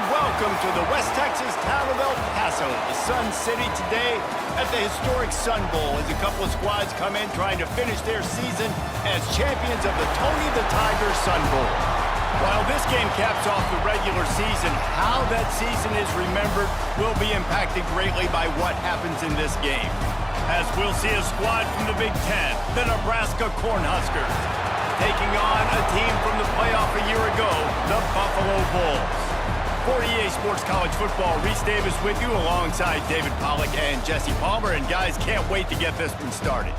Welcome to the West Texas town of El Paso, the Sun City, today at the historic Sun Bowl as a couple of squads come in trying to finish their season as champions of the Tony the Tiger Sun Bowl. While this game caps off the regular season, how that season is remembered will be impacted greatly by what happens in this game. As we'll see a squad from the Big Ten, the Nebraska Cornhuskers, taking on a team from the playoff a year ago, the Buffalo Bulls. For EA Sports College Football, Reese Davis with you alongside David Pollack and Jesse Palmer. And guys, can't wait to get this one started.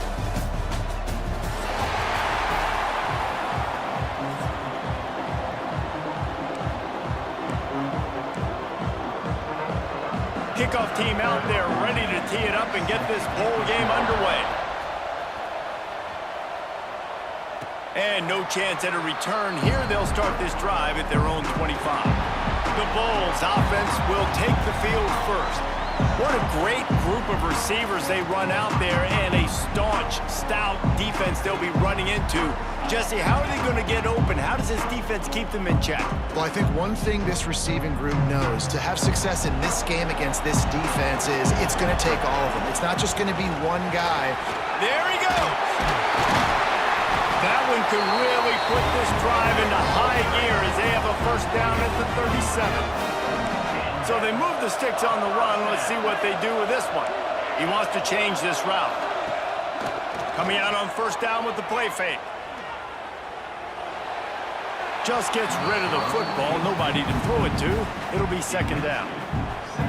Kickoff team out there ready to tee it up and get this bowl game underway. And no chance at a return here. They'll start this drive at their own 25. The Bulls offense will take the field first. What a great group of receivers they run out there, and a staunch, stout defense they'll be running into. Jesse, how are they going to get open? How does this defense keep them in check? Well, I think one thing this receiving group knows, to have success in this game against this defense, is it's going to take all of them. It's not just going to be one guy. There he goes! That one could really put this drive into high gear as they have a first down at the 37. So they move the sticks on the run. Let's see what they do with this one. He wants to change this route. Coming out on first down with the play fake. Just gets rid of the football. Nobody to throw it to. It'll be second down.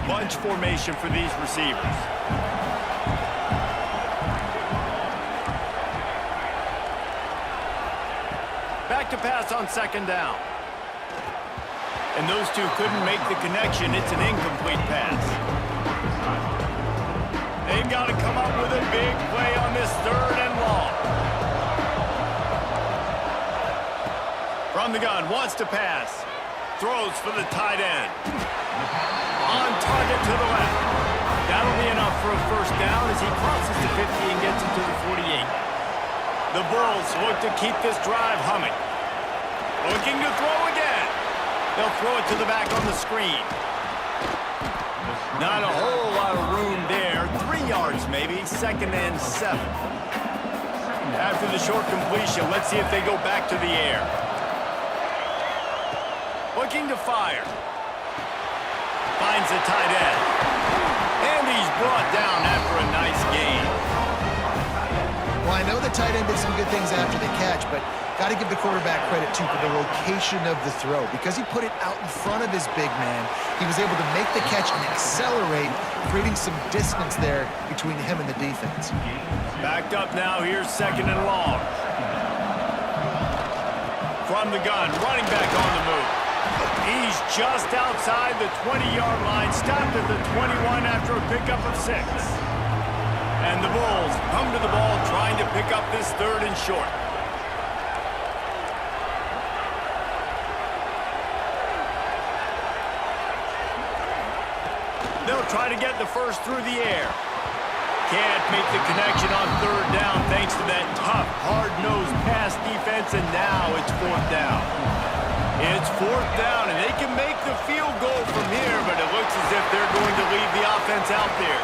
Bunch formation for these receivers. Back to pass on second down. And those two couldn't make the connection. It's an incomplete pass. They've got to come up with a big play on this third and long. From the gun, wants to pass. Throws for the tight end. On target to the left. That'll be enough for a first down as he crosses the 50 and gets it to the 48. The Bulls look to keep this drive humming. Looking to throw again. They'll throw it to the back on the screen. Not a whole lot of room there. 3 yards maybe. Second and 7. After the short completion, let's see if they go back to the air. Looking to fire. Finds the tight end. And he's brought down after a nice gain. Well, I know the tight end did some good things after the catch, but got to give the quarterback credit, too, for the location of the throw. Because he put it out in front of his big man, he was able to make the catch and accelerate, creating some distance there between him and the defense. Backed up now. Here's second and long. From the gun, running back on the move. He's just outside the 20-yard line, stopped at the 21 after a pickup of 6. And the Bulls come to the ball trying to pick up this third and short. They'll try to get the first through the air. Can't make the connection on third down thanks to that tough, hard-nosed pass defense, and now it's fourth down. It's fourth down, and they can make the field goal from here, but it looks as if they're going to leave the offense out there.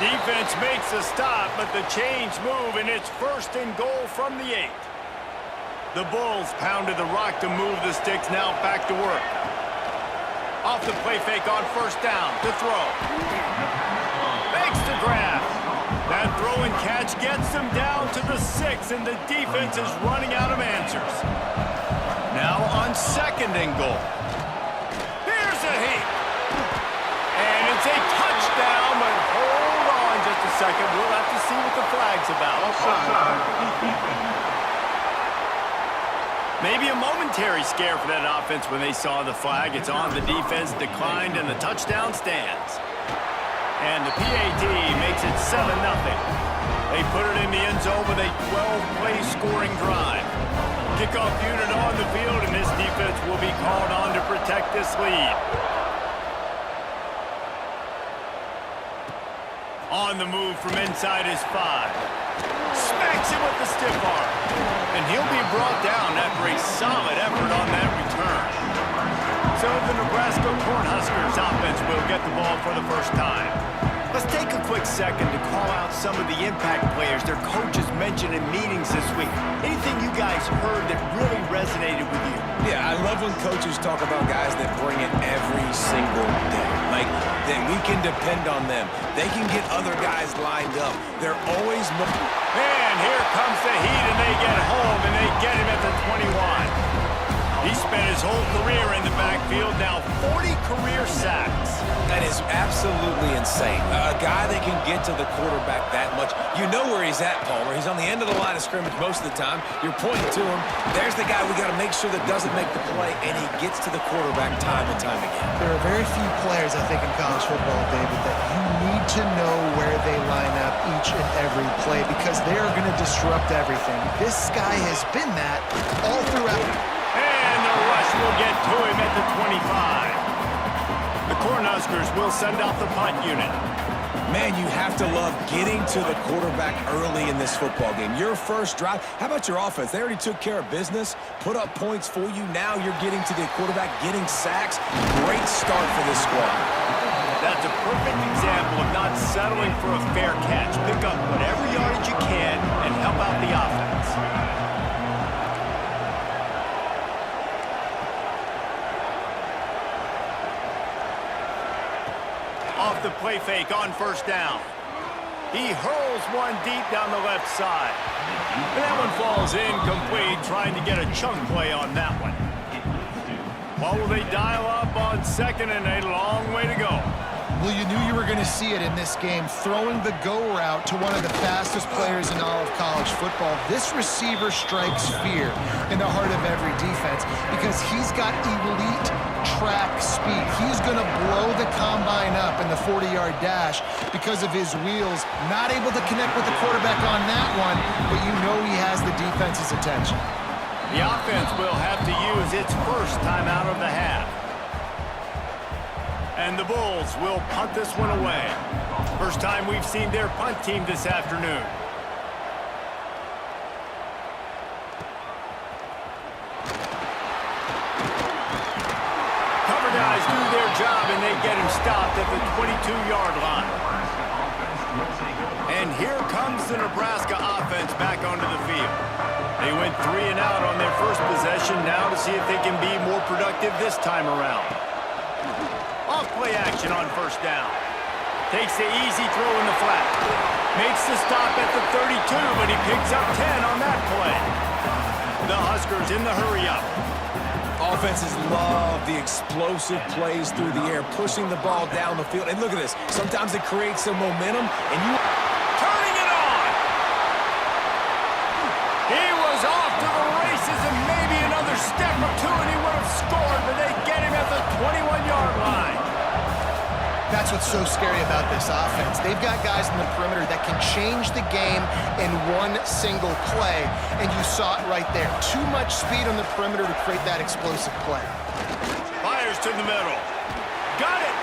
Defense makes a stop, but the chains move, and it's first and goal from the 8. The Bulls pounded the rock to move the sticks, now back to work. Off the play fake on first down to throw. Makes the grab. That throw and catch gets them down to the 6, and the defense is running out of answers. Now on second and goal. Here's a heat. And it's a touchdown, but hold on just a second. We'll have to see what the flag's about. Maybe a momentary scare for that offense when they saw the flag. It's on, the defense declined, and the touchdown stands. And the PAT makes it 7-0. They put it in the end zone with a 12-play scoring drive. Kickoff unit on the field, and this defense will be called on to protect this lead. On the move from inside his 5. Smacks him with the stiff arm. And he'll be brought down after a solid effort on that return. So the Nebraska Cornhuskers offense will get the ball for the first time. Let's take a quick second to call out some of the impact players their coaches mentioned in meetings this week. Anything you guys heard that really resonated with you? Yeah, I love when coaches talk about guys that bring it every single day. Like, that we can depend on them. They can get other guys lined up. They're always... And here comes the heat, and they get home, and they get him at the 21. He spent his whole career in the backfield, now 40 career sacks. That is absolutely insane. A guy that can get to the quarterback that much. You know where he's at, Palmer. He's on the end of the line of scrimmage most of the time. You're pointing to him. There's the guy we got to make sure that doesn't make the play, and he gets to the quarterback time and time again. There are very few players, I think, in college football, David, that you need to know where they line up each and every play because they are going to disrupt everything. This guy has been that all throughout. And the rush will get to him at the 25. The Cornhuskers will send out the punt unit. Man, you have to love getting to the quarterback early in this football game. Your first drive, how about your offense? They already took care of business, put up points for you. Now you're getting to the quarterback, getting sacks. Great start for this squad. That's a perfect example of not settling for a fair catch. Pick up whatever yardage you can and help out the offense. Off the play fake on first down. He hurls one deep down the left side. And that one falls incomplete, trying to get a chunk play on that one. What will they dial up on second and a long way to go? Well, you knew you were going to see it in this game, throwing the go route to one of the fastest players in all of college football. This receiver strikes fear in the heart of every defense because he's got elite track speed. He's going to blow the combine up in the 40-yard dash because of his wheels. Not able to connect with the quarterback on that one, but you know he has the defense's attention. The offense will have to use its first time out of the half. And the Bulls will punt this one away. First time we've seen their punt team this afternoon. Cover guys do their job, and they get him stopped at the 22-yard line. And here comes the Nebraska offense back onto the field. They went 3 and out on their first possession, now to see if they can be more productive this time around. Off-play action on first down. Takes the easy throw in the flat. Makes the stop at the 32, but he picks up 10 on that play. The Huskers in the hurry-up. Offenses love the explosive plays through the air, pushing the ball down the field. And look at this. Sometimes it creates some momentum, and you... Turning it on! He was off to the races, and maybe another step or two, and he would have scored, but they get him at the 21-yard line. That's what's so scary about this offense. They've got guys in the perimeter that can change the game in one single play, and you saw it right there. Too much speed on the perimeter to create that explosive play. Fires to the middle. Got it!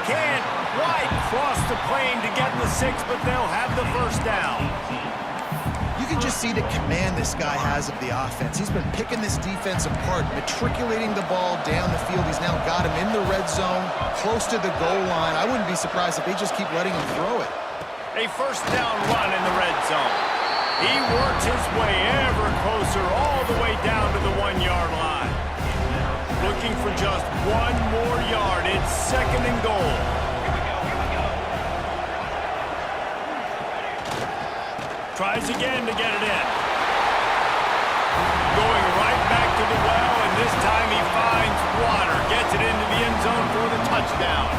Can't quite cross the plane to get the 6, but they'll have the first down. You can just see the command this guy has of the offense. He's been picking this defense apart, matriculating the ball down the field. He's now got him in the red zone, close to the goal line. I wouldn't be surprised if they just keep letting him throw it. A first down run in the red zone. He works his way ever closer all the way down to the 1-yard line. Looking for just one more yard. It's second and goal. Tries again to get it in. Going right back to the well, and this time he finds water. Gets it into the end zone for the touchdown.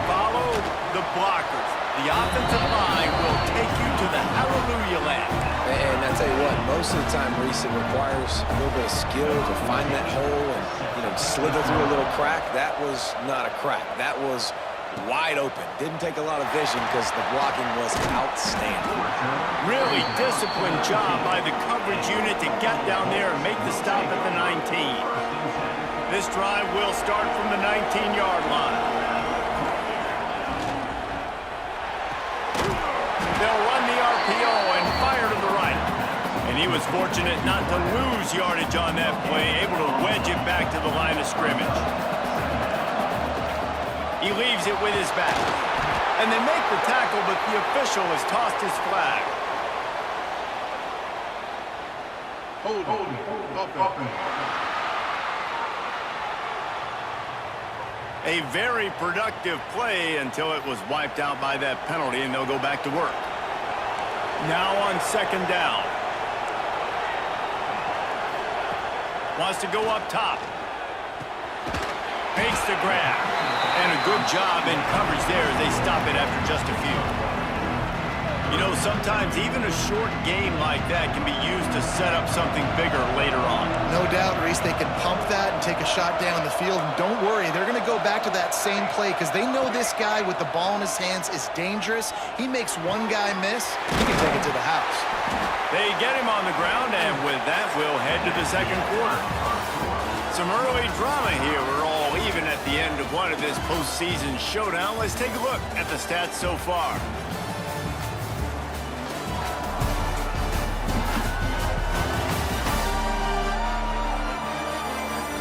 Follow the blockers. The offensive line will take you to the hallelujah land. And I tell you what, most of the time, Reese, it requires a little bit of skill to find that hole and, slither through a little crack. That was not a crack. That was wide open. Didn't take a lot of vision because the blocking was outstanding. Really disciplined job by the coverage unit to get down there and make the stop at the 19. This drive will start from the 19-yard line. They'll run the RPO and fire to the right. And he was fortunate not to lose yardage on that play, able to wedge it back to the line of scrimmage. He leaves it with his back. And they make the tackle, but the official has tossed his flag. Hold. A very productive play until it was wiped out by that penalty, and they'll go back to work. Now on second down. Wants to go up top. Makes the grab. And a good job in coverage there as they stop it after just a few. You know, sometimes even a short game like that can be used to set up something bigger later on. No doubt, Reese, they can pump that and take a shot down the field. And don't worry, they're going to go back to that same play because they know this guy with the ball in his hands is dangerous. He makes one guy miss, he can take it to the house. They get him on the ground, and with that, we'll head to the second quarter. Some early drama here. We're all even at the end of one of this postseason showdown. Let's take a look at the stats so far.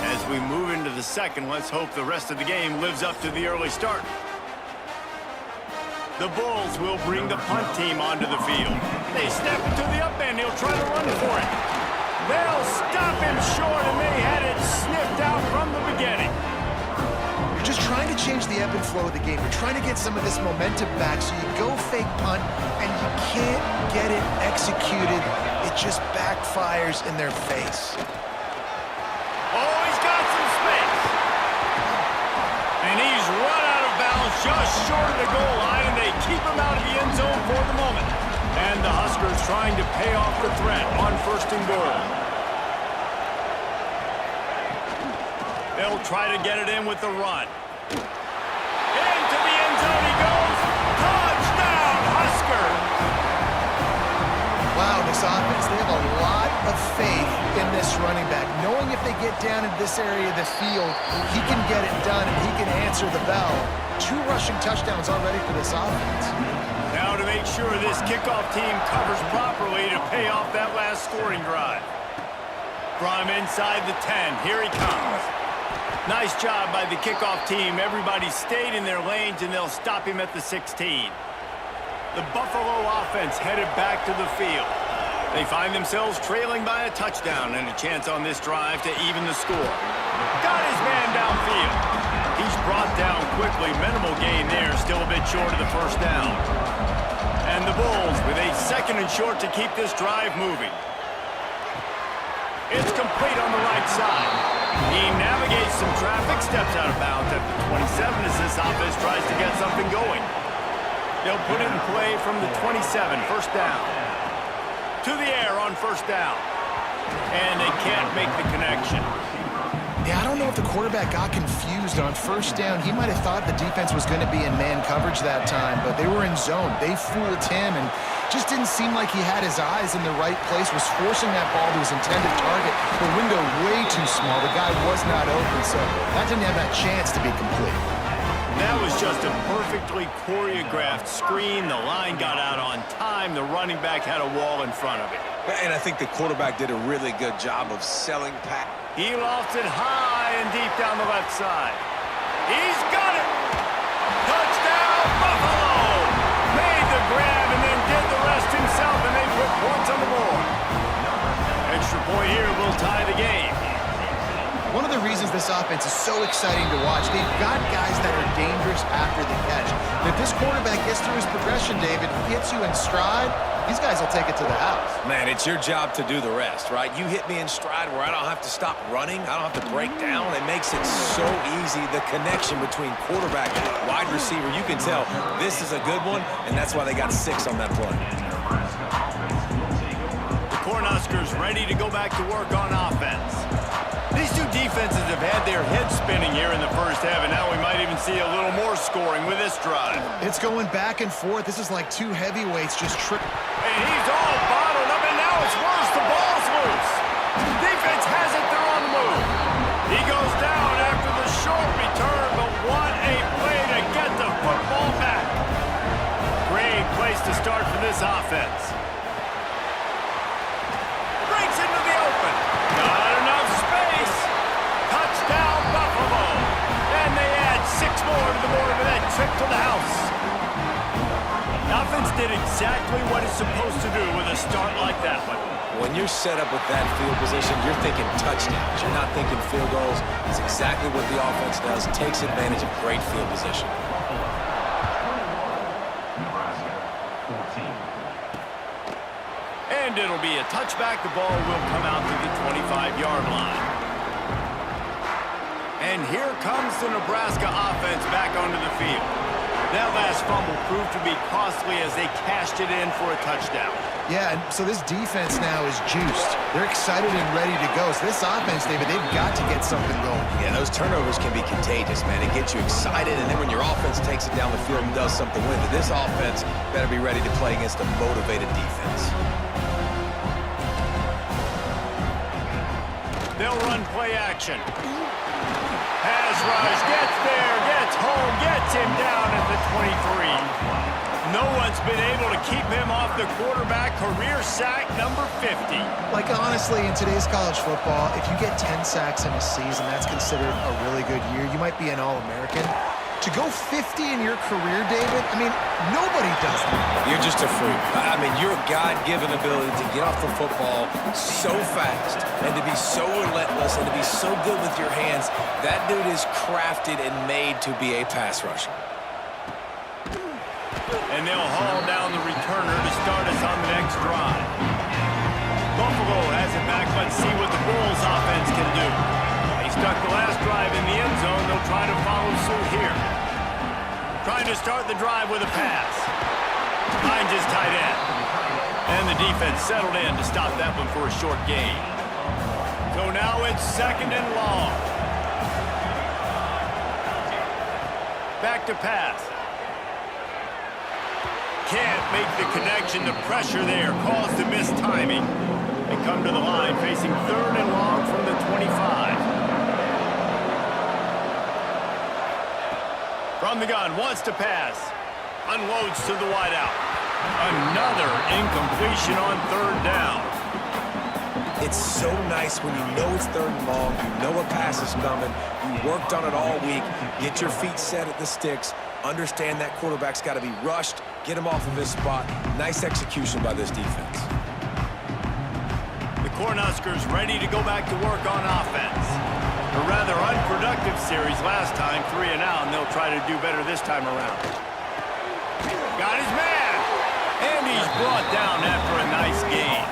As we move into the second, let's hope the rest of the game lives up to the early start. The Bulls will bring the punt team onto the field. They step into the up end. He'll try to run for it. They'll stop him short, and they had it sniffed out from the beginning. You're just trying to change the ebb and flow of the game. You're trying to get some of this momentum back, so you go fake punt, and you can't get it executed. It just backfires in their face. Oh, he's got some space. And he's run out of bounds just short of the goal line, and they keep him out of the end zone for the moment. And the Huskers trying to pay off the threat on first and goal. They'll try to get it in with the run. Into the end zone he goes. Touchdown, Huskers! Wow, this offense, they have a lot of faith in this running back. Knowing if they get down in this area of the field, he can get it done and he can answer the bell. 2 rushing touchdowns already for this offense. Now to make sure this kickoff team covers properly to pay off that last scoring drive. From inside the 10, here he comes. Nice job by the kickoff team. Everybody stayed in their lanes, and they'll stop him at the 16. The Buffalo offense headed back to the field. They find themselves trailing by a touchdown and a chance on this drive to even the score. Got his man downfield. He's brought down quickly. Minimal gain there, still a bit short of the first down. And the Bulls with a second and short to keep this drive moving. It's complete on the right side. He navigates some traffic, steps out of bounds at the 27 as this offense tries to get something going. They'll put it in play from the 27, first down. To the air on first down. And they can't make the connection. Yeah, I don't know if the quarterback got confused on first down. He might have thought the defense was going to be in man coverage that time, but they were in zone. They fooled him and just didn't seem like he had his eyes in the right place, was forcing that ball to his intended target. The window way too small. The guy was not open, so that didn't have that chance to be complete. That was just a perfectly choreographed screen. The line got out on time. The running back had a wall in front of it. And I think the quarterback did a really good job of selling pass. He lofted high and deep down the left side. He's got it! Touchdown, Buffalo! Made the grab and then did the rest himself, and they put points on the board. Extra point here will tie the game. One of the reasons this offense is so exciting to watch, they've got guys that are dangerous after the catch. And if this quarterback gets through his progression, David, gets you in stride, these guys will take it to the house. Man, it's your job to do the rest, right? You hit me in stride where I don't have to stop running. I don't have to break down. It makes it so easy. The connection between quarterback and wide receiver, you can tell this is a good one, and that's why they got 6 on that play. The Cornhuskers ready to go back to work on offense. These two defenses have had their heads spinning here in the first half, and now we might even see a little more scoring with this drive. It's going back and forth. This is like two heavyweights just And he's all bottled up, and now it's worse. The ball's loose. Defense has it. They're on the move. He goes down after the short return, but what a play to get the football back. Great place to start for this offense. Breaks into the open. Not enough space. Touchdown, Buffalo. And they add 6 more to the board with that trip to the house. The offense did exactly what it's supposed to do with a start like that one. When you're set up with that field position, you're thinking touchdowns. You're not thinking field goals. It's exactly what the offense does. Takes advantage of great field position. And it'll be a touchback. The ball will come out to the 25-yard line. And here comes the Nebraska offense back onto the field. That last fumble proved to be costly as they cashed it in for a touchdown. Yeah, and so this defense now is juiced. They're excited and ready to go. So this offense, David, they've got to get something going. Yeah, those turnovers can be contagious, man. It gets you excited, and then when your offense takes it down the field and does something with it, this offense better be ready to play against a motivated defense. They'll run play action. Pass rush, gets there, gets home, gets him down at the 23. No one's been able to keep him off the quarterback. Career sack number 50. Like, honestly, in today's college football, if you get 10 sacks in a season, that's considered a really good year. You might be an All-American. To go 50 in your career, David, I mean, nobody does that. You're just a freak. I mean, your God-given ability to get off the football so fast and to be so relentless and to be so good with your hands, that dude is crafted and made to be a pass rusher. And they'll haul down the returner to start us on the next drive. Buffalo has it back. Let's see what the Bulls offense can do. They stuck the last drive in the end zone. They'll try to follow suit here. Trying to start the drive with a pass. Finds his tight end. And the defense settled in to stop that one for a short gain. So now it's 2nd and long. Back to pass. Can't make the connection. The pressure there caused the missed timing. They come to the line facing 3rd and long from the 25. From the gun, wants to pass. Unloads to the wideout. Another incompletion on 3rd down. It's so nice when you know it's 3rd and long, you know a pass is coming, you worked on it all week, get your feet set at the sticks, understand that quarterback's got to be rushed, get him off of his spot. Nice execution by this defense. The Cornhuskers ready to go back to work on offense. A rather unproductive series last time, 3 and out, and they'll try to do better this time around. Got his man, and he's brought down after a nice gain.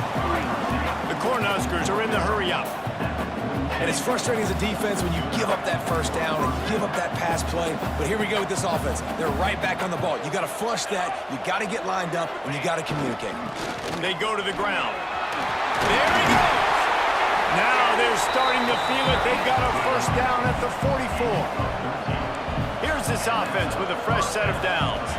The Cornhuskers are in the hurry-up. And it's frustrating as a defense when you give up that 1st down and you give up that pass play. But here we go with this offense. They're right back on the ball. You got to flush that, you got to get lined up, and you got to communicate. They go to the ground. There he goes. Now they're starting to feel it. They've got a 1st down at the 44. Here's this offense with a fresh set of downs.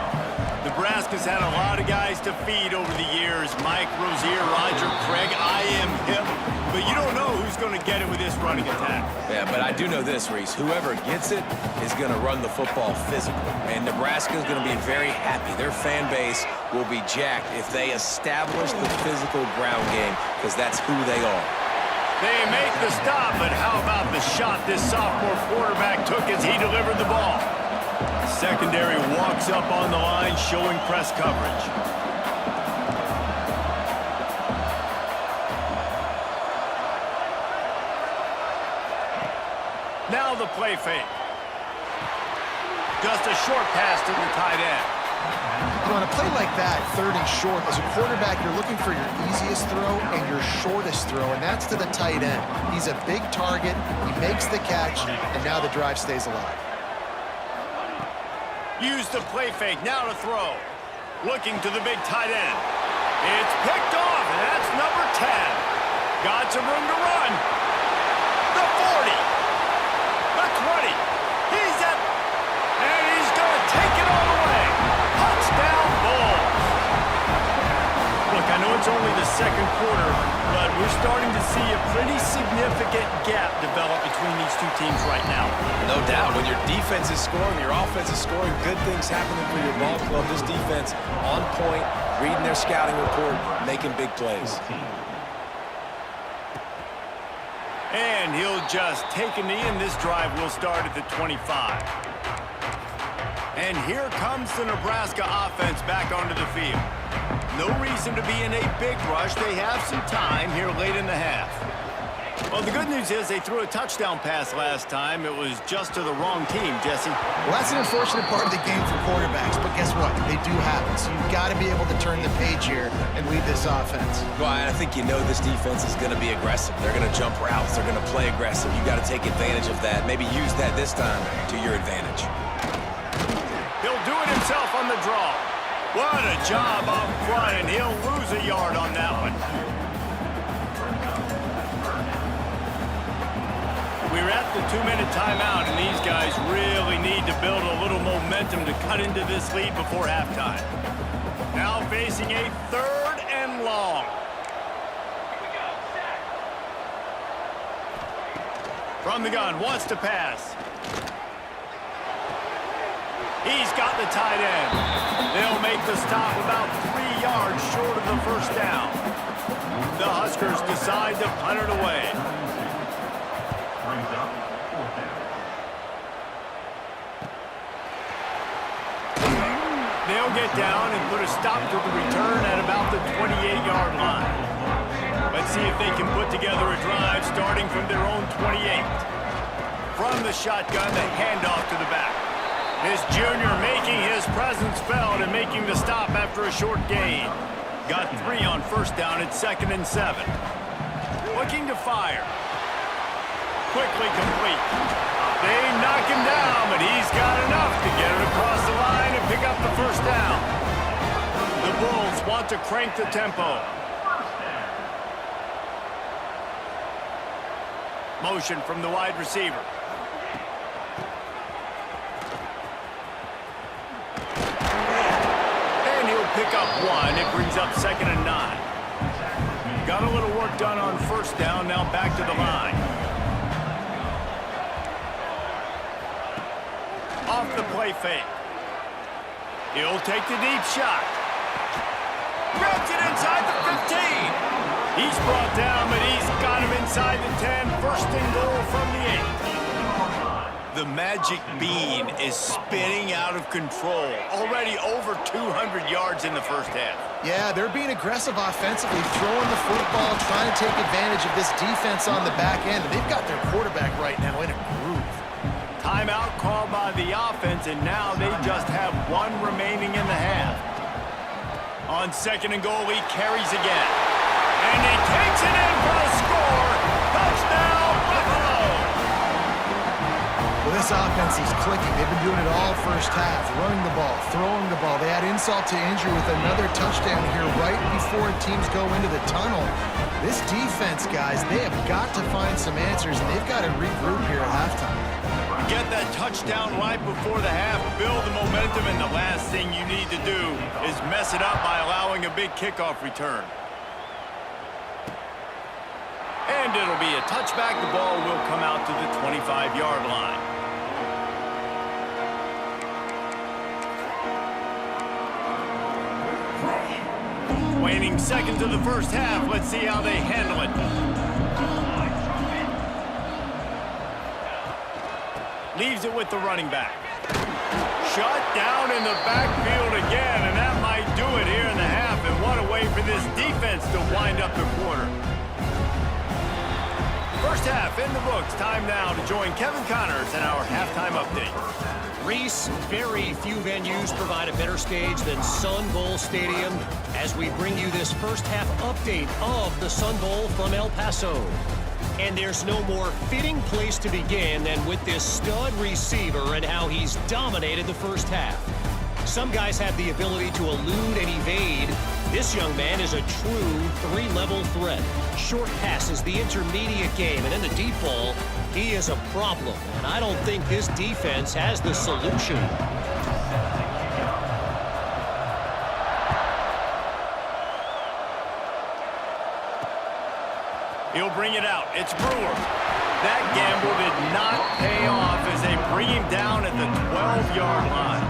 Nebraska's had a lot of guys to feed over the years. Mike Rozier, Roger Craig, I am him. But you don't know who's going to get it with this running attack. Yeah, but I do know this, Reese. Whoever gets it is going to run the football physical. And Nebraska's going to be very happy. Their fan base will be jacked if they establish the physical ground game, because that's who they are. They make the stop, but how about the shot this sophomore quarterback took as he delivered the ball? Secondary walks up on the line, showing press coverage. Now the play fake. Just a short pass to the tight end. You know, on a play like that, 3rd and short, as a quarterback, you're looking for your easiest throw and your shortest throw, and that's to the tight end. He's a big target, he makes the catch, and now the drive stays alive. Use the play fake, now to throw. Looking to the big tight end. It's picked off, and that's number 10. Got some room to run. The 40. the 20. He's at, and he's going to take it all the way. Touchdown Bulls. Look, I know it's only the second quarter, but we're starting to see a pretty significant gap develop between these two teams right now. No doubt. When your defense is scoring, your offense is scoring, good things happening for your ball club. This defense on point, reading their scouting report, making big plays. And he'll just take a knee, and this drive will start at the 25. And here comes the Nebraska offense back onto the field. No reason to be in a big rush. They have some time here late in the half. Well, the good news is they threw a touchdown pass last time. It was just to the wrong team, Jesse. Well, that's an unfortunate part of the game for quarterbacks, but guess what? They do happen. So you've got to be able to turn the page here and lead this offense. Well, I think you know this defense is going to be aggressive. They're going to jump routes. They're going to play aggressive. You've got to take advantage of that. Maybe use that this time to your advantage. He'll do it himself on the draw. What a job up front, and he'll lose a yard on that one. We're at the 2-minute timeout, and these guys really need to build a little momentum to cut into this lead before halftime. Now facing a 3rd and long. From the gun, wants to pass. He's got the tight end. They'll make the stop about 3 yards short of the first down. The Huskers decide to punt it away. They'll get down and put a stop to the return at about the 28-yard line. Let's see if they can put together a drive starting from their own 28. From the shotgun, the handoff to the back. This junior making his presence felt and making the stop after a short gain. Got 3 on first down at 2nd and 7. Looking to fire. Quickly complete. They knock him down, but he's got enough to get it across the line and pick up the first down. The Bulls want to crank the tempo. Motion from the wide receiver. Pick up 1. It brings up 2nd and 9. Got a little work done on first down. Now back to the line. Off the play fake. He'll take the deep shot. Grabs it inside the 15. He's brought down, but he's got him inside the 10. 1st and goal from the 8. The magic bean is spinning out of control. Already over 200 yards in the first half. Yeah, they're being aggressive offensively, throwing the football, trying to take advantage of this defense on the back end. They've got their quarterback right now in a groove. Timeout called by the offense, and now they just have 1 remaining in the half. On 2nd and goal, he carries again. And he takes it in for a score. Touchdown, Buffalo! Well, this offense is clicking. They've been doing it all first half, running the ball, throwing the ball. They had insult to injury with another touchdown here right before teams go into the tunnel. This defense, guys, they have got to find some answers, and they've got to regroup here at halftime. Get that touchdown right before the half, build the momentum, and the last thing you need to do is mess it up by allowing a big kickoff return. And it'll be a touchback. The ball will come out to the 25-yard line. Waning seconds of the first half. Let's see how they handle it. Leaves it with the running back. Shut down in the backfield again, and that might do it here in the half. And what a way for this defense to wind up the quarter. First half in the books. Time now to join Kevin Connors in our halftime update. Reese, very few venues provide a better stage than Sun Bowl Stadium as we bring you this first half update of the Sun Bowl from El Paso. And there's no more fitting place to begin than with this stud receiver and how he's dominated the first half. Some guys have the ability to elude and evade. This young man is a true three-level threat. Short passes, the intermediate game, and in the deep ball, he is a problem. And I don't think this defense has the solution. He'll bring it out. It's Brewer. That gamble did not pay off as they bring him down at the 12-yard line.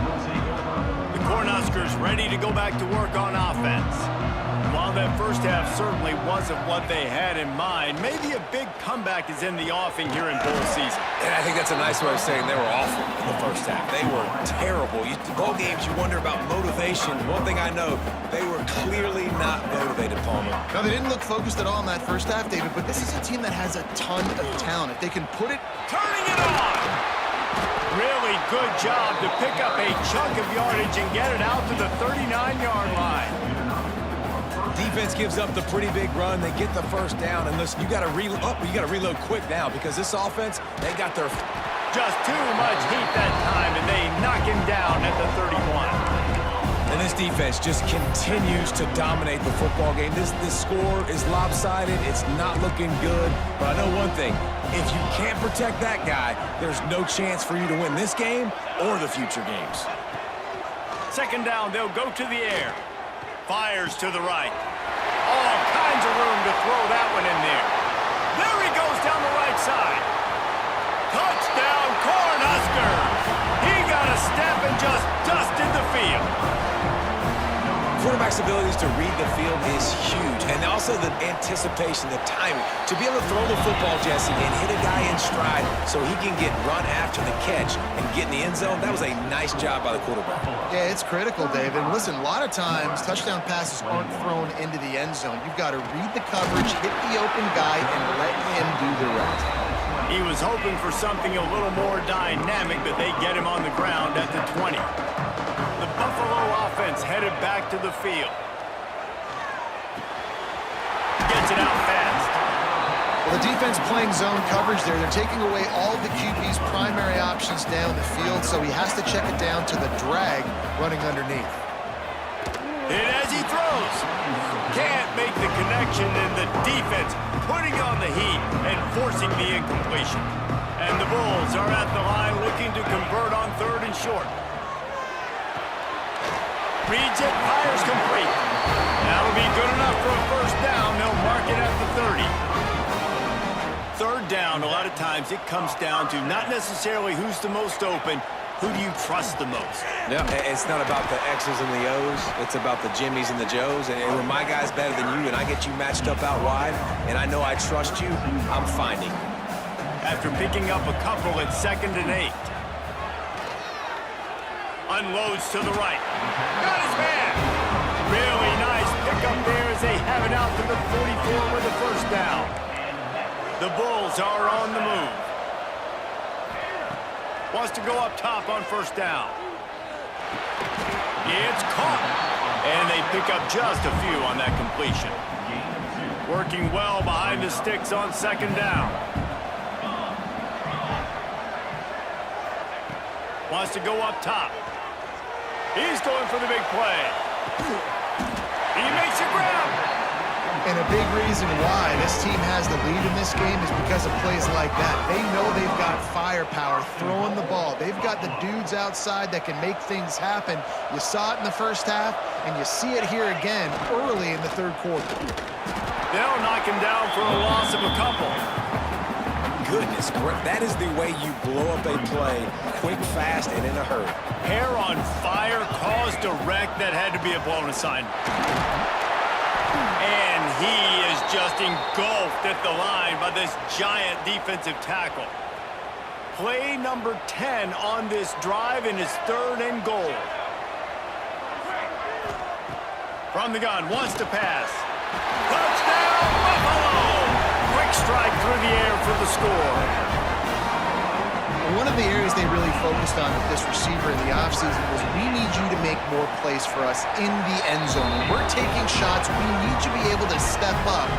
The Cornhuskers ready to go back to work on offense. While that first half certainly wasn't what they had in mind, maybe a big comeback is in the offing here in bowl season. And I think that's a nice way of saying they were awful in the first half. They were terrible. Bowl games, you wonder about motivation. One thing I know, they were clearly not motivated, Palmer. No, they didn't look focused at all in that first half, David, but this is a team that has a ton of talent. If they can put it... Turning it on! Really good job to pick up a chunk of yardage and get it out to the 39-yard line. Defense gives up the pretty big run. They get the first down, and listen, you got to reload quick now because this offense, they got their just too much heat that time, and they knock him down at the 31. And this defense just continues to dominate the football game. This score is lopsided. It's not looking good. But I know one thing. If you can't protect that guy, there's no chance for you to win this game or the future games. Second down, they'll go to the air. Fires to the right. All kinds of room to throw that one in there. There he goes down the right side. Touchdown, Cornhuskers! He got a step and just dusted the field. Quarterback's abilities to read the field is huge, and also the anticipation, the timing. To be able to throw the football, Jesse, and hit a guy in stride so he can get run after the catch and get in the end zone, that was a nice job by the quarterback. Yeah, it's critical, David. Listen, a lot of times, touchdown passes aren't thrown into the end zone. You've got to read the coverage, hit the open guy, and let him do the rest. He was hoping for something a little more dynamic, but they get him on the ground at the 20. The Buffalo offense headed back to the field. Gets it out fast. Well, the defense playing zone coverage there. They're taking away all the QB's primary options down the field, so he has to check it down to the drag running underneath. And as he throws, can't make the connection, and the defense putting on the heat and forcing the incompletion. And the Bulls are at the line looking to convert on third and short. Reads it, fires complete. That'll be good enough for a first down. They'll mark it at the 30. Third down, a lot of times it comes down to not necessarily who's the most open, who do you trust the most? Yeah, it's not about the X's and the O's. It's about the Jimmys and the Joes. And when my guy's better than you and I get you matched up out wide, and I know I trust you, I'm finding you. After picking up a couple at 2nd and 8. Unloads to the right. Got his man. Really nice pickup there as they have it out to the 44 with the first down. The Bulls are on the move. Wants to go up top on first down. It's caught. And they pick up just a few on that completion. Working well behind the sticks on second down. Wants to go up top. He's going for the big play. He makes a grab. And a big reason why this team has the lead in this game is because of plays like that. They know they've got firepower throwing the ball. They've got the dudes outside that can make things happen. You saw it in the first half, and you see it here again early in the third quarter. They'll knock him down for a loss of a couple. Goodness, that is the way you blow up a play quick, fast, and in a hurry. Hair on fire, caused a wreck that had to be a blown assignment. And he is just engulfed at the line by this giant defensive tackle. Play number 10 on this drive, and it's 3rd and goal. From the gun, wants to pass. Touchdown, Buffalo! Quick strike through the air for the score. One of the areas they really focused on with this receiver in the offseason was we need you to make more plays for us in the end zone. When we're taking shots, we need you to be able to step up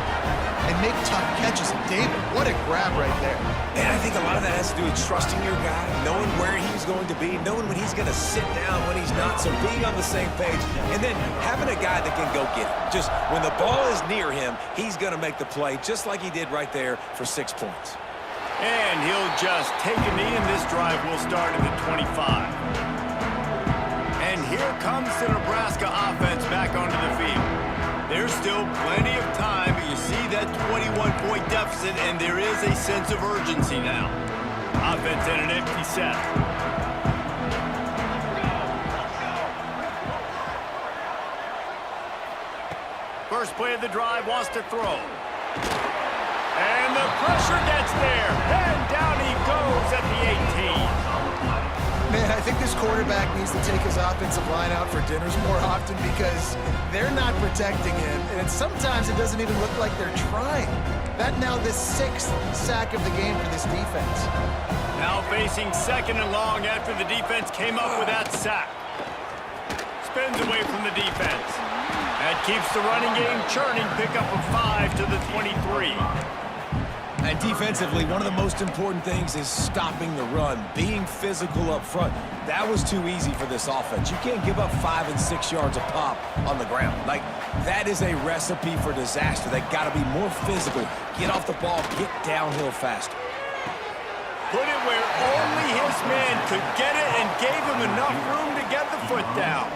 and make tough catches. And David, what a grab right there. And I think a lot of that has to do with trusting your guy, knowing where he's going to be, knowing when he's going to sit down, when he's not, so being on the same page, and then having a guy that can go get it. Just when the ball is near him, he's going to make the play, just like he did right there for 6 points. And he'll just take a knee, and this drive will start at the 25. And here comes the Nebraska offense back onto the field. There's still plenty of time, but you see that 21-point deficit, and there is a sense of urgency now. Offense in an empty set. First play of the drive, wants to throw. And the pressure gets there. And down he goes at the 18. Man, I think this quarterback needs to take his offensive line out for dinners more often because they're not protecting him. And sometimes it doesn't even look like they're trying. That now the 6th sack of the game for this defense. Now facing second and long after the defense came up with that sack. Spins away from the defense. That keeps the running game churning. Pickup of 5 to the 23. And defensively, one of the most important things is stopping the run, being physical up front. That was too easy for this offense. You can't give up 5 and 6 yards a pop on the ground. Like, that is a recipe for disaster. They got to be more physical, get off the ball, get downhill faster. Put it where only his man could get it and gave him enough room to get the foot down.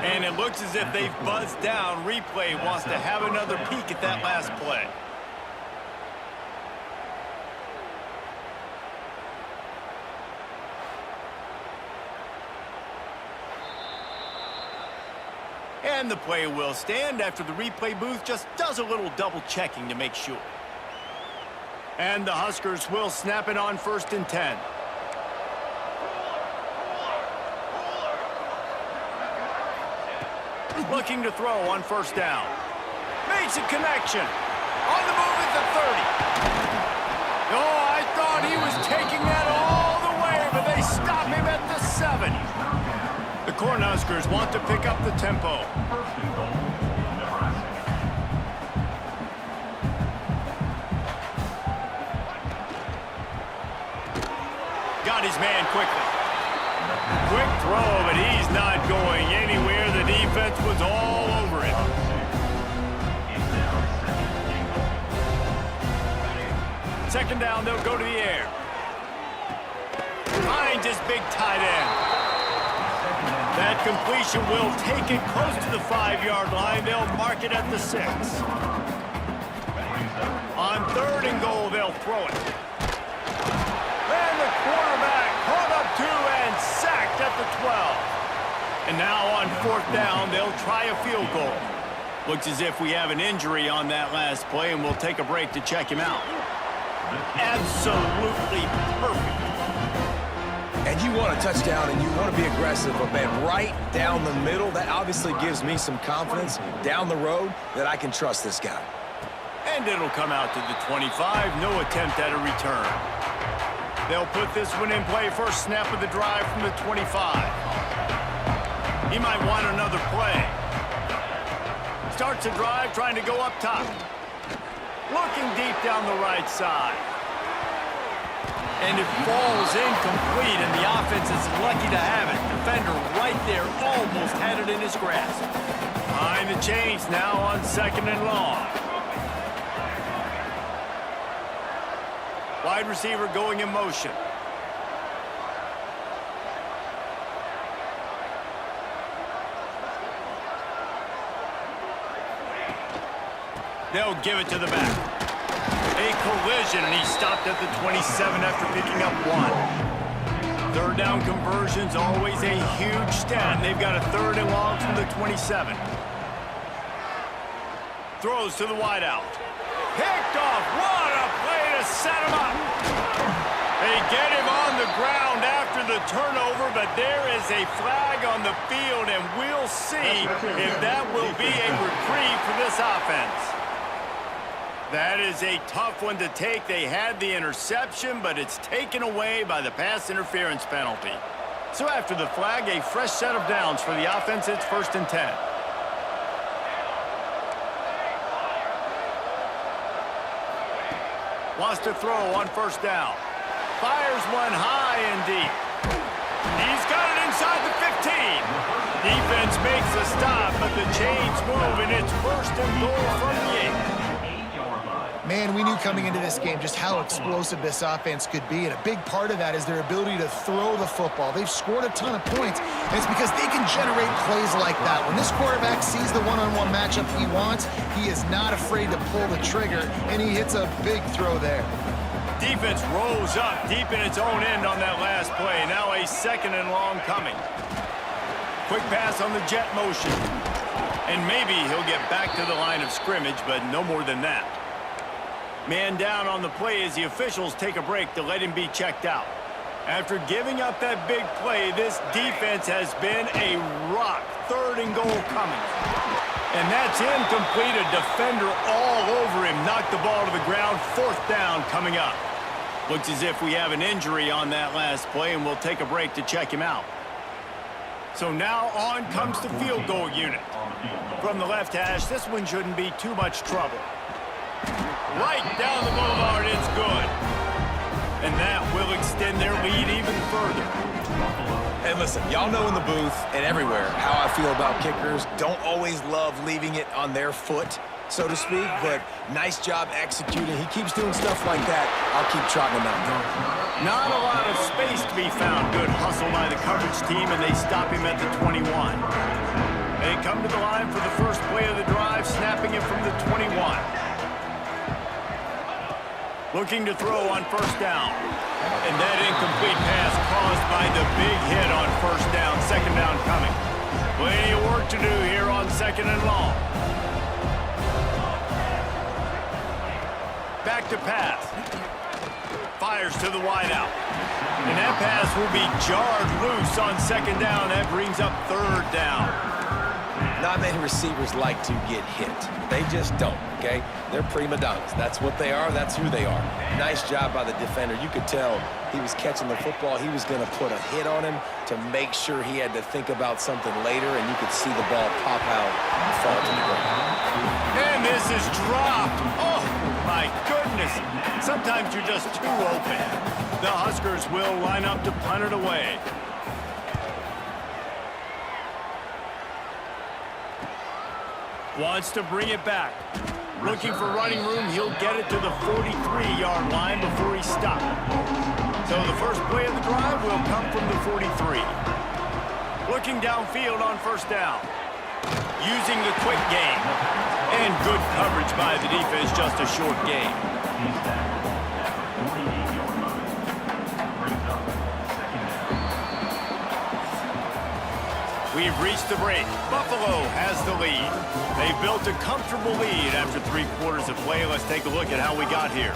And it looks as if they've buzzed down. Replay wants to have another peek at that last play. And the play will stand after the replay booth just does a little double checking to make sure. And the Huskers will snap it on 1st and 10. Looking to throw on 1st down. Makes a connection. On the move at the 30. Oh, I thought he was taking that all the way, but they stop him at the 7. The Cornhuskers want to pick up the tempo. Got his man quickly. Quick throw, but he's not going anywhere. The defense was all over him. Second down, they'll go to the air. Finds his big tight end. That completion will take it close to the 5-yard line. They'll mark it at the 6. On 3rd and goal, they'll throw it. And the quarterback caught up 2 and sacked at the 12. And now on 4th down, they'll try a field goal. Looks as if we have an injury on that last play, and we'll take a break to check him out. Absolutely perfect. And you want a touchdown and you want to be aggressive, but man, right down the middle, that obviously gives me some confidence down the road that I can trust this guy. And it'll come out to the 25, no attempt at a return. They'll put this one in play, first snap of the drive from the 25. He might want another play. Starts a drive trying to go up top. Looking deep down the right side. And it falls incomplete, and the offense is lucky to have it. Defender right there almost had it in his grasp. Behind the chains now on 2nd and long. Wide receiver going in motion. They'll give it to the back. A collision, and he stopped at the 27 after picking up 1. 3rd down conversions, always a huge stat. They've got a 3rd and long from the 27. Throws to the wideout. Picked off. What a play to set him up. They get him on the ground after the turnover, but there is a flag on the field, and we'll see if that will be a reprieve for this offense. That is a tough one to take. They had the interception, but it's taken away by the pass interference penalty. So after the flag, a fresh set of downs for the offense. It's 1st and 10. Wants to throw on first down. Fires one high and deep. He's got it inside the 15. Defense makes a stop, but the chains move, and it's first and goal from the 8. Man, we knew coming into this game just how explosive this offense could be, and a big part of that is their ability to throw the football. They've scored a ton of points, and it's because they can generate plays like that. When this quarterback sees the one-on-one matchup he wants, he is not afraid to pull the trigger, and he hits a big throw there. Defense rolls up deep in its own end on that last play. Now a second and long coming. Quick pass on the jet motion. And maybe he'll get back to the line of scrimmage, but no more than that. Man down on the play as the officials take a break to let him be checked out. After giving up that big play, this defense has been a rock. Third and goal coming. And that's incomplete. A defender all over him. Knocked the ball to the ground. Fourth down coming up. Looks as if we have an injury on that last play, and we'll take a break to check him out. So now on comes the field goal unit. From the left hash, this one shouldn't be too much trouble. Right down the boulevard, it's good. And that will extend their lead even further. And listen, y'all know in the booth and everywhere how I feel about kickers. Don't always love leaving it on their foot, so to speak, but nice job executing. He keeps doing stuff like that. I'll keep trotting him out. Not a lot of space to be found. Good hustle by the coverage team, and they stop him at the 21. They come to the line for the first play of the drive, snapping it from the 21. Looking to throw on first down. And that incomplete pass caused by the big hit on first down. Second down coming. Plenty of work to do here on second and long. Back to pass. Fires to the wideout. And that pass will be jarred loose on second down. That brings up third down. Not many receivers like to get hit. They just don't, okay? They're prima donnas. That's what they are. That's who they are. Nice job by the defender. You could tell he was catching the football. He was going to put a hit on him to make sure he had to think about something later, and you could see the ball pop out and fall to the ground. And this is dropped. Oh, my goodness. Sometimes you're just too open. The Huskers will line up to punt it away. Wants to bring it back. Looking for running room. He'll get it to the 43-yard line before he stopped. So the first play of the drive will come from the 43. Looking downfield on first down. Using the quick game. And good coverage by the defense, just a short game. We've reached the break. Buffalo has the lead. They've built a comfortable lead after 3 quarters of play. Let's take a look at how we got here.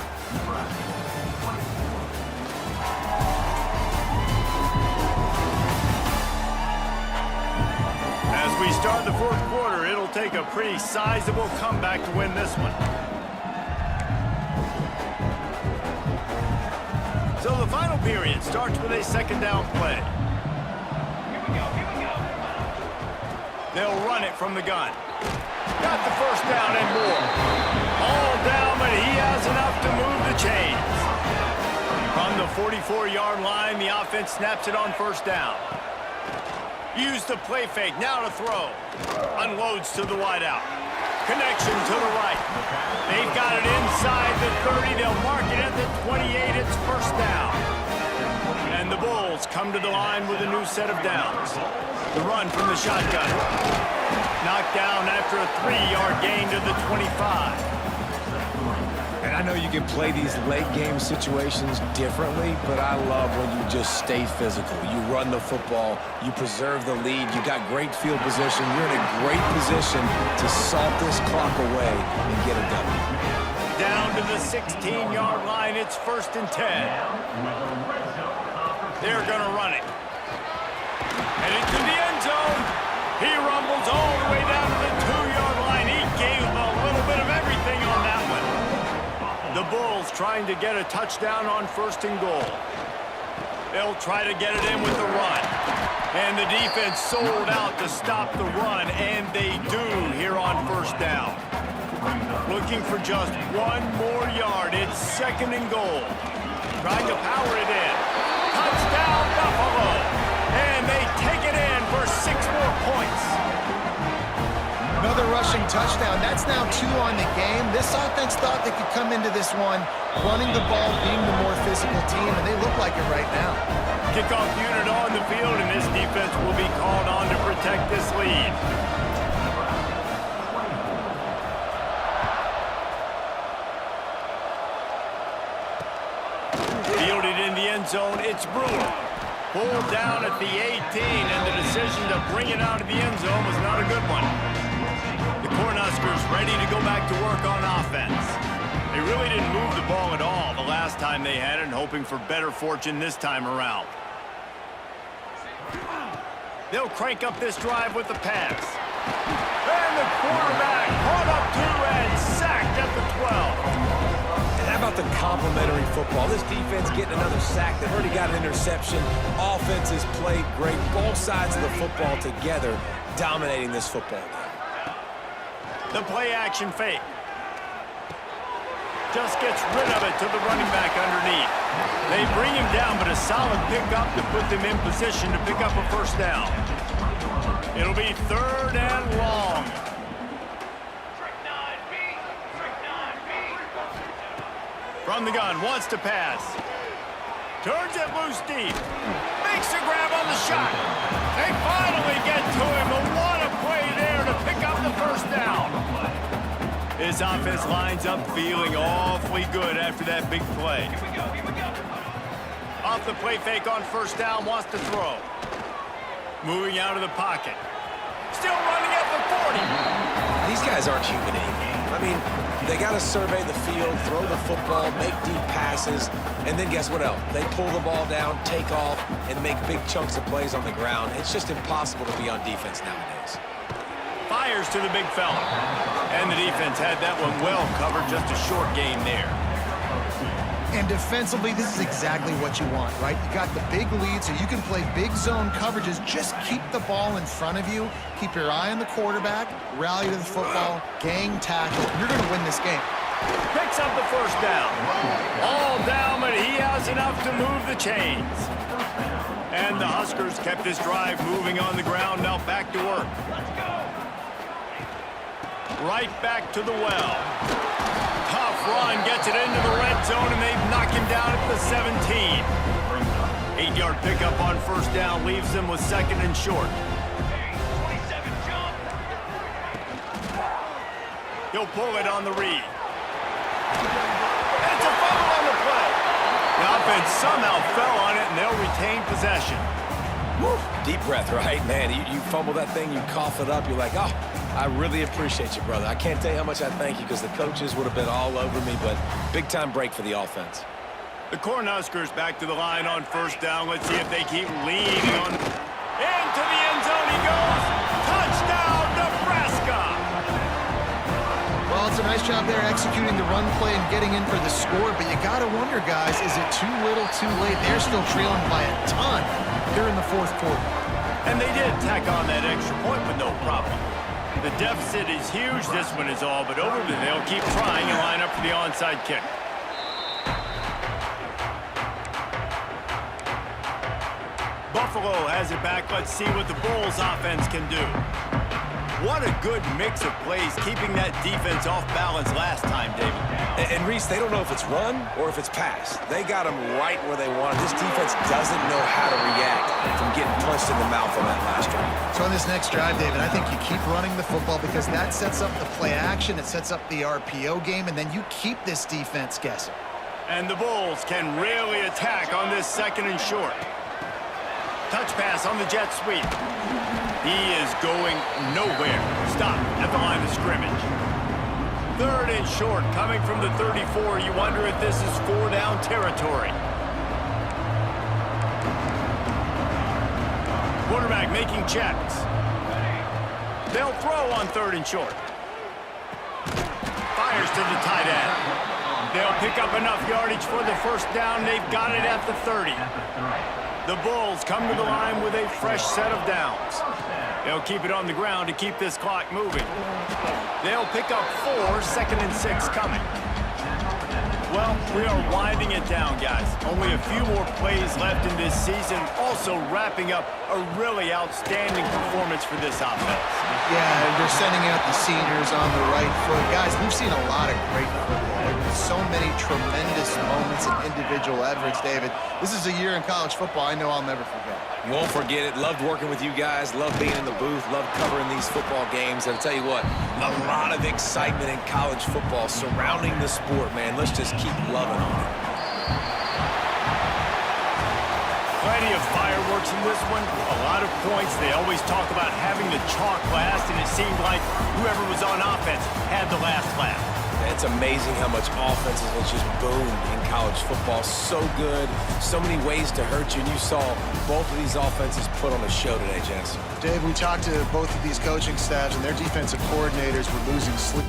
As we start the 4th quarter, it'll take a pretty sizable comeback to win this one. So the final period starts with a second down play. They'll run it from the gun. Got the first down and more. All down, but he has enough to move the chains. From the 44-yard line, the offense snaps it on first down. Use the play fake, now to throw. Unloads to the wideout. Connection to the right. They've got it inside the 30. They'll mark it at the 28. It's first down. And the Bulls come to the line with a new set of downs. The run from the shotgun. Knocked down after a 3-yard gain to the 25. And I know you can play these late game situations differently, but I love when you just stay physical. You run the football, you preserve the lead, you got great field position, you're in a great position to salt this clock away and get it done. Down to the 16-yard line, it's first and 10. They're gonna run it. And into the end zone. He rumbles all the way down to the 2-yard line. He gave him a little bit of everything on that one. The Bulls trying to get a touchdown on first and goal. They'll try to get it in with the run. And the defense sold out to stop the run, and they do here on first down. Looking for just one more yard. It's 2nd and goal. Trying to power it in. Touchdown, Buffalo. And they take it in for 6 more points. Another rushing touchdown. That's now 2 on the game. This offense thought they could come into this one running the ball, being the more physical team, and they look like it right now. Kickoff unit on the field, and this defense will be called on to protect this lead. Fielded in the end zone, it's Brewer. Pulled down at the 18, and the decision to bring it out of the end zone was not a good one. The Cornhuskers ready to go back to work on offense. They really didn't move the ball at all the last time they had it, and hoping for better fortune this time around. They'll crank up this drive with the pass. And the quarterback caught up to and sacked at the 12. And how about the complimentary football? This defense getting another sack. They've already got an interception. Offense has played great. Both sides of the football together dominating this football game. The play action fake. Just gets rid of it to the running back underneath. They bring him down, but a solid pickup to put them in position to pick up a 1st down. It'll be 3rd and long. From the gun, wants to pass. Turns it loose deep. Makes a grab on the shot. They finally get to him, but what a play there to pick up the 1st down. His offense lines up feeling awfully good after that big play. Off the play fake on 1st down, wants to throw. Moving out of the pocket. Still running at the 40. These guys aren't human anymore. I mean, they got to survey the field, throw the football, make deep passes, and then guess what else? They pull the ball down, take off, and make big chunks of plays on the ground. It's just impossible to be on defense nowadays. Fires to the big fella. And the defense had that one well covered, just a short gain there. And defensively, this is exactly what you want, right? You got the big lead, so you can play big zone coverages. Just keep the ball in front of you. Keep your eye on the quarterback. Rally to the football. Gang tackle. You're going to win this game. Picks up the 1st down. All down, but he has enough to move the chains. And the Huskers kept this drive moving on the ground. Now back to work. Right back to the well. Tough run, gets it into the red zone, and they knock him down at the 17. 8-yard pickup on 1st down leaves them with 2nd and short. He'll pull it on the read. It's a fumble on the play. The offense somehow fell on it, and they'll retain possession. Woo. Deep breath, right? Man, you fumble that thing, you cough it up, you're like, oh, I really appreciate you, brother. I can't tell you how much I thank you because the coaches would have been all over me, but big-time break for the offense. The Cornhuskers back to the line on 1st down. Let's see if they keep leading on. Into the end zone he goes. Touchdown, Nebraska! Well, it's a nice job there executing the run play and getting in for the score, but you got to wonder, guys, is it too little, too late? They're still trailing by a ton here in the 4th quarter. And they did tack on that extra point with no problem. The deficit is huge. This one is all but over, but they'll keep trying and line up for the onside kick. Buffalo has it back. Let's see what the Bulls offense can do. What a good mix of plays, keeping that defense off balance last time, David. And Reese, they don't know if it's run or if it's pass. They got them right where they want. This defense doesn't know how to react from getting punched in the mouth on that last drive. So on this next drive, David, I think you keep running the football because that sets up the play action, it sets up the RPO game, and then you keep this defense guessing. And the Bulls can really attack on this 2nd and short. Touch pass on the jet sweep. He is going nowhere. Stop at the line of scrimmage. 3rd and short coming from the 34. You wonder if this is 4-down territory. Quarterback making checks. They'll throw on 3rd and short. Fires to the tight end. They'll pick up enough yardage for the 1st down. They've got it at the 30. The Bulls come to the line with a fresh set of downs. They'll keep it on the ground to keep this clock moving. They'll pick up 4, 2nd and 6 coming. Well, we are winding it down, guys. Only a few more plays left in this season. Also wrapping up a really outstanding performance for this offense. Yeah, and they're sending out the seniors on the right foot. Guys, we've seen a lot of great football. There have been so many tremendous moments and individual efforts, David. This is a year in college football I know I'll never forget. You won't forget it. Loved working with you guys. Loved being in the booth. Loved covering these football games. And I'll tell you what, a lot of excitement in college football surrounding the sport, man. Let's just keep loving on it. Plenty of fireworks in this one. A lot of points. They always talk about having the chalk last, and it seemed like whoever was on offense had the last laugh. It's amazing how much offenses has just boomed in college football. So good. So many ways to hurt you. And you saw both of these offenses put on a show today, gents. Dave, we talked to both of these coaching staffs, and their defensive coordinators were losing sleep.